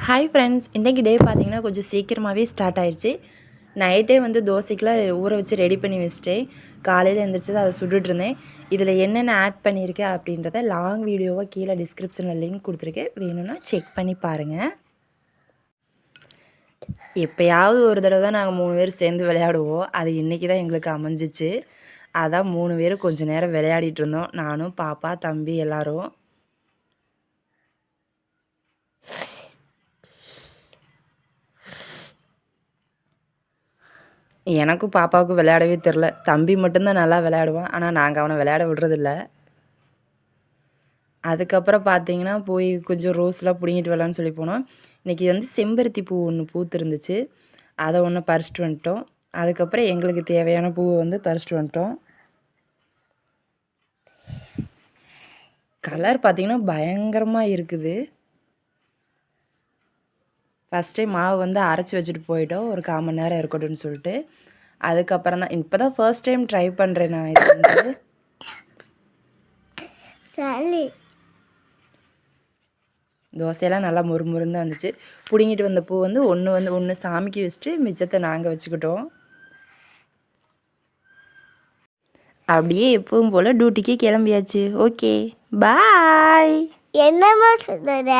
Hi friends, இன்றைக்கி டே பார்த்திங்கன்னா கொஞ்சம் சீக்கிரமாகவே ஸ்டார்ட் ஆயிடுச்சு. நைட்டே வந்து தோசைக்கெலாம் ஊற வச்சு ரெடி பண்ணி வச்சுட்டேன். காலையில் எழுந்திரிச்சது அதை சுட்டுட்ருந்தேன். இதில் என்னென்ன ஆட் பண்ணியிருக்கேன் அப்படின்றத லாங் வீடியோவாக கீழே டிஸ்கிரிப்ஷனில் லிங்க் கொடுத்துருக்கேன், வேணும்னா செக் பண்ணி பாருங்கள். எப்போயாவது ஒரு தடவை தான் நாங்கள் 3 பேர் சேர்ந்து விளையாடுவோம். அது இன்றைக்கி தான் எங்களுக்கு அமைஞ்சிச்சு. அதான் 3 பேரும் கொஞ்சம் நேரம் விளையாடிட்டு இருந்தோம், நானும் பாப்பா தம்பி எல்லோரும். எனக்கும் பாப்பாவுக்கும் விளையாடவே தெரில. தம்பி மட்டும்தான் நல்லா விளையாடுவான், ஆனால் நாங்கள் அவனை விளையாட விடுறதில்ல. அதுக்கப்புறம் பார்த்தீங்கன்னா போய் கொஞ்சம் ரோஸ்லாம் பிடுங்கிட்டு வரலான்னு சொல்லி போனோம். இன்றைக்கி வந்து செம்பருத்தி பூ ஒன்று பூத்துருந்துச்சு, அதை ஒன்று பறிச்சிட்டு வந்துட்டோம். அதுக்கப்புறம் எங்களுக்கு தேவையான பூவை வந்து பறிச்சிட்டு வந்துட்டோம். கலர் பார்த்திங்கன்னா பயங்கரமாக இருக்குது. ஃபஸ்ட் டைம் மாவு வந்து அரைச்சி வச்சுட்டு போயிட்டோம், ஒரு 1/4 மணி நேரம் இருக்கட்டும்னு சொல்லிட்டு. அதுக்கப்புறம் தான் இப்போ தான் ஃபர்ஸ்ட் டைம் ட்ரை பண்ணுறேன் நான் இது வந்து. சரி, தோசையெல்லாம் நல்லா முறுமுறுன்னு தான் வந்துச்சு. பிடுங்கிட்டு வந்த பூ வந்து ஒன்று சாமிக்கு வச்சுட்டு மிச்சத்தை நாங்கள் வச்சுக்கிட்டோம். அப்படியே எப்பவும் போல் டியூட்டிக்கு கிளம்பியாச்சு. Okay bye. என்னம்மா சொல்லுற?